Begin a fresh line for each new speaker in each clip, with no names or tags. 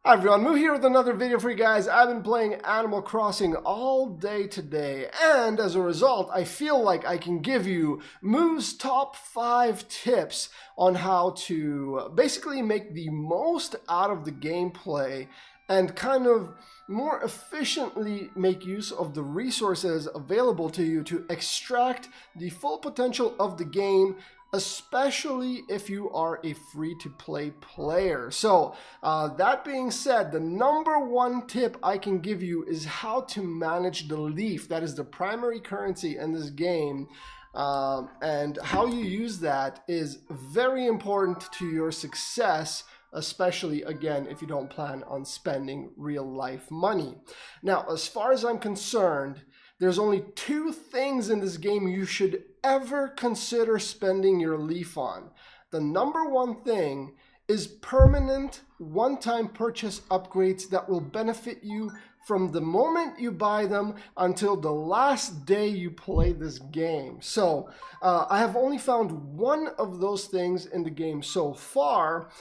Hi everyone, Moo here with another video for you guys. I've been playing Animal Crossing all day today, and as a result, I feel like I can give you Moo's top 5 tips on how to basically make the most out of the gameplay and kind of more efficiently make use of the resources available to you to extract the full potential of the game, especially if you are a free-to-play player. So that being said, the number one tip I can give you is how to manage the leaf. That is the primary currency in this game. And how you use that is very important to your success, especially, again, if you don't plan on spending real-life money. Now, as far as I'm concerned, there's only 2 things in this game you should ever consider spending your leaf on. The number one thing is permanent one-time purchase upgrades that will benefit you from the moment you buy them until the last day you play this game. So I have only found one of those things in the game so far,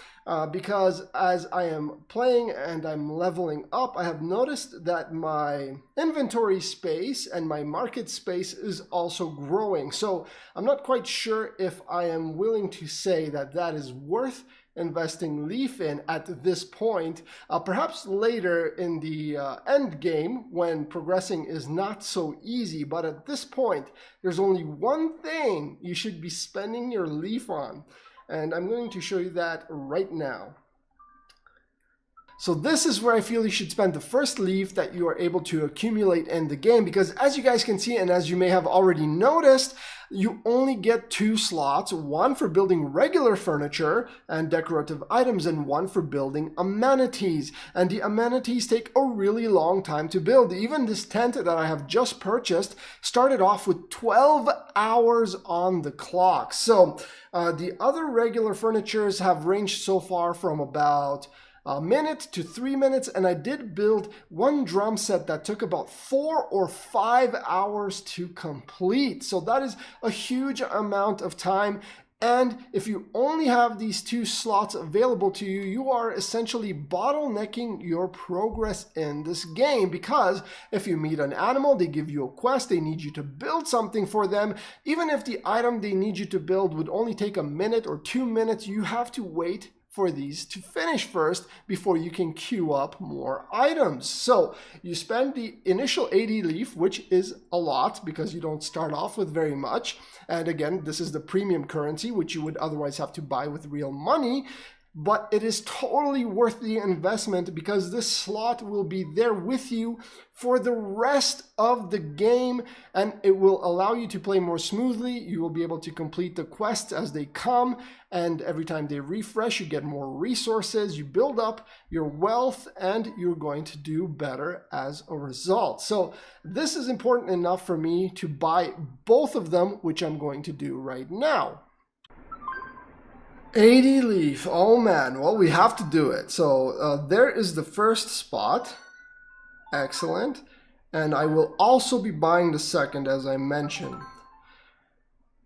because as I am playing and I'm leveling up, I have noticed that my inventory space and my market space is also growing. So I'm not quite sure if I am willing to say that that is worth investing leaf in at this point. Perhaps later in the end game when progressing is not so easy, but at this point there's only one thing you should be spending your leaf on, and I'm going to show you that right now. So this is where I feel you should spend the first leaf that you are able to accumulate in the game, because as you guys can see, and as you may have already noticed, you only get 2 slots, one for building regular furniture and decorative items and one for building amenities. And the amenities take a really long time to build. Even this tent that I have just purchased started off with 12 hours on the clock. So the other regular furnitures have ranged so far from about a minute to 3 minutes, and I did build one drum set that took about 4 or 5 hours to complete. So that is a huge amount of time. And if you only have these 2 slots available to you, you are essentially bottlenecking your progress in this game, because if you meet an animal, they give you a quest, they need you to build something for them. Even if the item they need you to build would only take a minute or 2 minutes, you have to wait for these to finish first before you can queue up more items. So you spend the initial 80 leaf, which is a lot because you don't start off with very much. And again, this is the premium currency, which you would otherwise have to buy with real money. But it is totally worth the investment because this slot will be there with you for the rest of the game, and it will allow you to play more smoothly. You will be able to complete the quests as they come, and every time they refresh, you get more resources, you build up your wealth, and you're going to do better as a result. So this is important enough for me to buy both of them, which I'm going to do right now. 80 leaf, oh man, well, we have to do it. So there is the first spot, excellent. And I will also be buying the second, as I mentioned.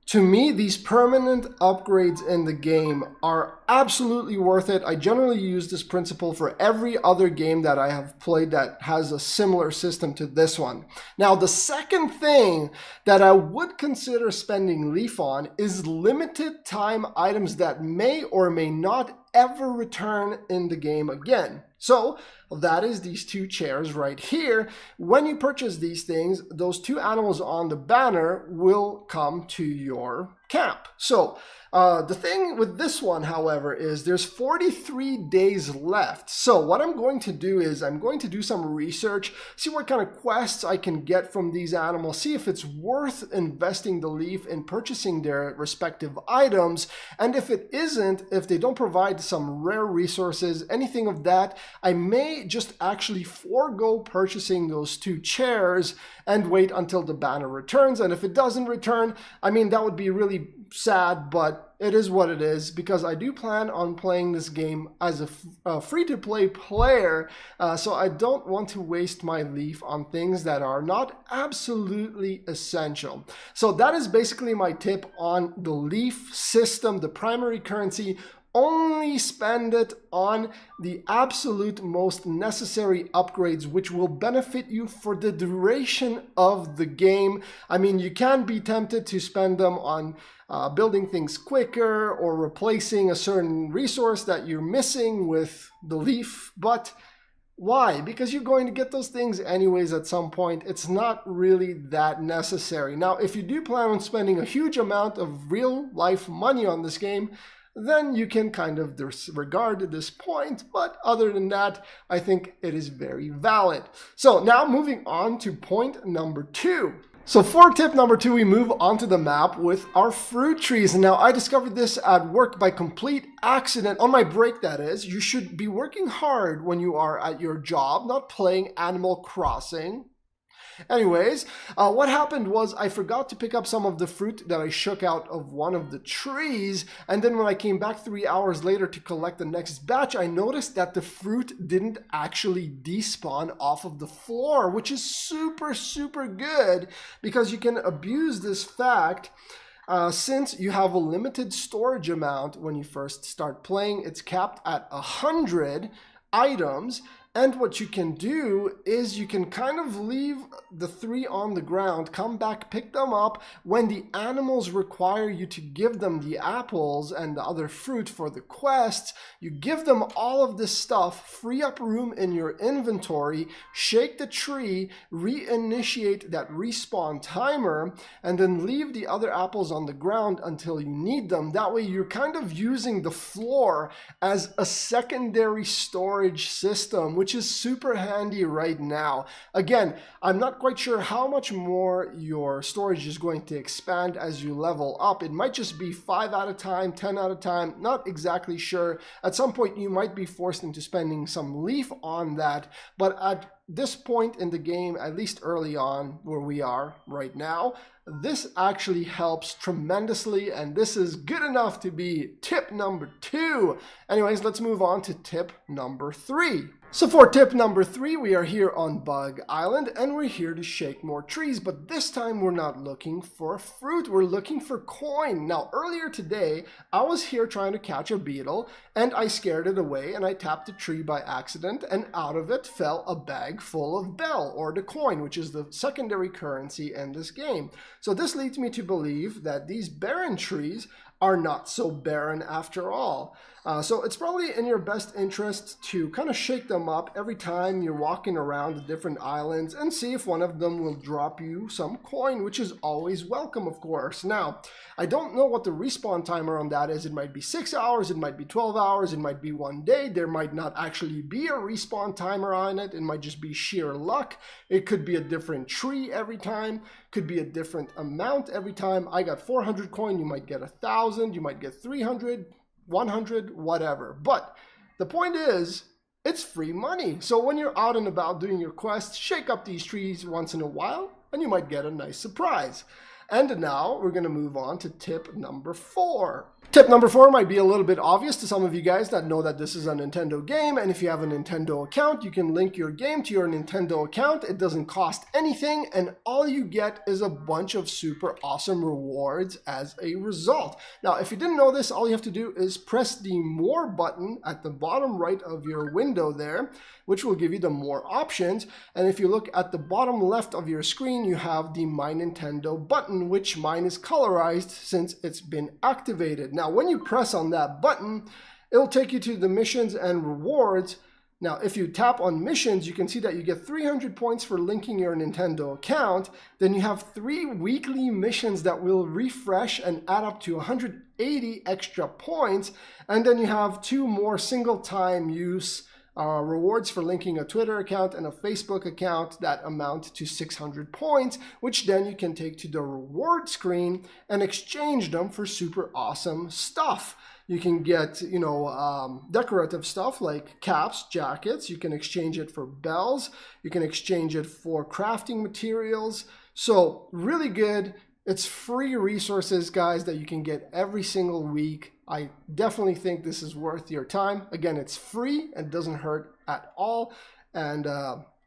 To me, these permanent upgrades in the game are absolutely worth it. I generally use this principle for every other game that I have played that has a similar system to this one. Now, the second thing that I would consider spending leaf on is limited time items that may or may not ever return in the game again. So that is these 2 chairs right here. When you purchase these things, those 2 animals on the banner will come to your camp. So the thing with this one, however, is there's 43 days left. So what I'm going to do is I'm going to do some research, see what kind of quests I can get from these animals, see if it's worth investing the leaf in purchasing their respective items. And if it isn't, if they don't provide some rare resources, anything of that, I may just actually forego purchasing those 2 chairs and wait until the banner returns. And if it doesn't return, I mean, that would be really sad, but it is what it is, because I do plan on playing this game as a free-to-play player, so I don't want to waste my leaf on things that are not absolutely essential. So that is basically my tip on the leaf system, the primary currency. Only spend it on the absolute most necessary upgrades, which will benefit you for the duration of the game. I mean, you can be tempted to spend them on building things quicker or replacing a certain resource that you're missing with the leaf, but why? Because you're going to get those things anyways at some point. It's not really that necessary. Now, if you do plan on spending a huge amount of real life money on this game, then you can kind of disregard this point. But other than that, I think it is very valid. So now moving on to point number 2. So for tip number 2, we move onto the map with our fruit trees. Now, I discovered this at work by complete accident, on my break that is. You should be working hard when you are at your job, not playing Animal Crossing. Anyways, what happened was I forgot to pick up some of the fruit that I shook out of one of the trees, and then when I came back 3 hours later to collect the next batch, I noticed that the fruit didn't actually despawn off of the floor, which is super, super good because you can abuse this fact. Since you have a limited storage amount when you first start playing, it's capped at 100 items. And what you can do is you can kind of leave the 3 on the ground, come back, pick them up. When the animals require you to give them the apples and the other fruit for the quests, you give them all of this stuff, free up room in your inventory, shake the tree, reinitiate that respawn timer, and then leave the other apples on the ground until you need them. That way you're kind of using the floor as a secondary storage system, which is super handy right now. Again, I'm not quite sure how much more your storage is going to expand as you level up. It might just be 5 at a time, 10 at a time, not exactly sure. At some point, you might be forced into spending some leaf on that, but at this point in the game, at least early on where we are right now, this actually helps tremendously, and this is good enough to be tip number 2. Anyways, let's move on to tip number 3. So for tip number 3, we are here on Bug Island, and we're here to shake more trees, but this time we're not looking for fruit, we're looking for coin. Now, earlier today, I was here trying to catch a beetle, and I scared it away, and I tapped a tree by accident, and out of it fell a bag full of bell, or the coin, which is the secondary currency in this game. So this leads me to believe that these barren trees are not so barren after all. So it's probably in your best interest to kind of shake them up every time you're walking around the different islands and see if one of them will drop you some coin, which is always welcome, of course. Now, I don't know what the respawn timer on that is. It might be 6 hours, it might be 12 hours, it might be 1 day. There might not actually be a respawn timer on it. It might just be sheer luck. It could be a different tree every time, could be a different amount every time. I got 400 coin, you might get 1,000, you might get 300, 100, whatever. But the point is, it's free money. So when you're out and about doing your quests, shake up these trees once in a while, and you might get a nice surprise. And now we're going to move on to tip number 4. Tip number 4 might be a little bit obvious to some of you guys that know that this is a Nintendo game, and if you have a Nintendo account, you can link your game to your Nintendo account. It doesn't cost anything, and all you get is a bunch of super awesome rewards as a result. Now, if you didn't know this, all you have to do is press the More button at the bottom right of your window there, which will give you the More options. And if you look at the bottom left of your screen, you have the My Nintendo button, which mine is colorized since it's been activated. Now, when you press on that button, it'll take you to the missions and rewards. Now, if you tap on missions, you can see that you get 300 points for linking your Nintendo account. Then you have 3 weekly missions that will refresh and add up to 180 extra points. And then you have 2 more single-time use rewards for linking a Twitter account and a Facebook account that amount to 600 points, which then you can take to the reward screen and exchange them for super awesome stuff. You can get, decorative stuff like caps, jackets. You can exchange it for bells. You can exchange it for crafting materials. So really good. It's free resources, guys, that you can get every single week. I definitely think this is worth your time. Again, it's free and doesn't hurt at all. And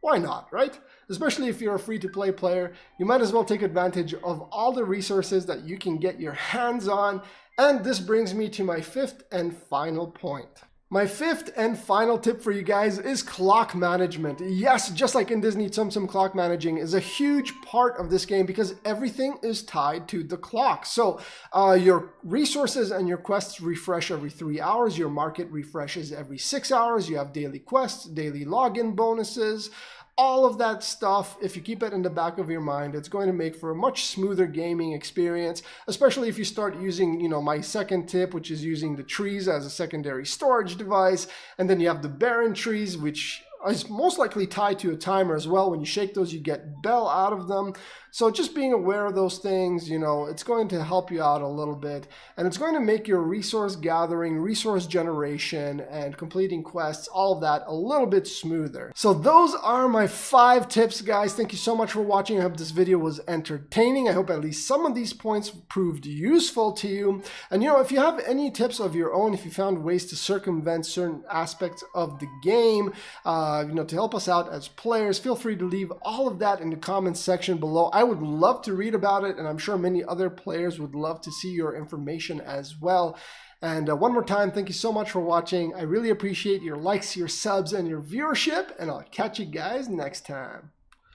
why not, right? Especially if you're a free-to-play player, you might as well take advantage of all the resources that you can get your hands on And this brings me to my fifth and final point. My fifth and final tip for you guys is clock management. Yes, just like in Disney Tsum Tsum, clock managing is a huge part of this game because everything is tied to the clock. So your resources and your quests refresh every 3 hours. Your market refreshes every 6 hours. You have daily quests, daily login bonuses. All of that stuff, if you keep it in the back of your mind, it's going to make for a much smoother gaming experience, especially if you start using, my second tip, which is using the trees as a secondary storage device. And then you have the barren trees, which is most likely tied to a timer as well. When you shake those, you get bell out of them. So just being aware of those things, it's going to help you out a little bit. And it's going to make your resource gathering, resource generation, and completing quests, all of that a little bit smoother. So those are my 5 tips, guys. Thank you so much for watching. I hope this video was entertaining. I hope at least some of these points proved useful to you. And if you have any tips of your own, if you found ways to circumvent certain aspects of the game, to help us out as players, feel free to leave all of that in the comments section below. I would love to read about it, and I'm sure many other players would love to see your information as well. And one more time, thank you so much for watching. I really appreciate your likes, your subs, and your viewership, and I'll catch you guys next time.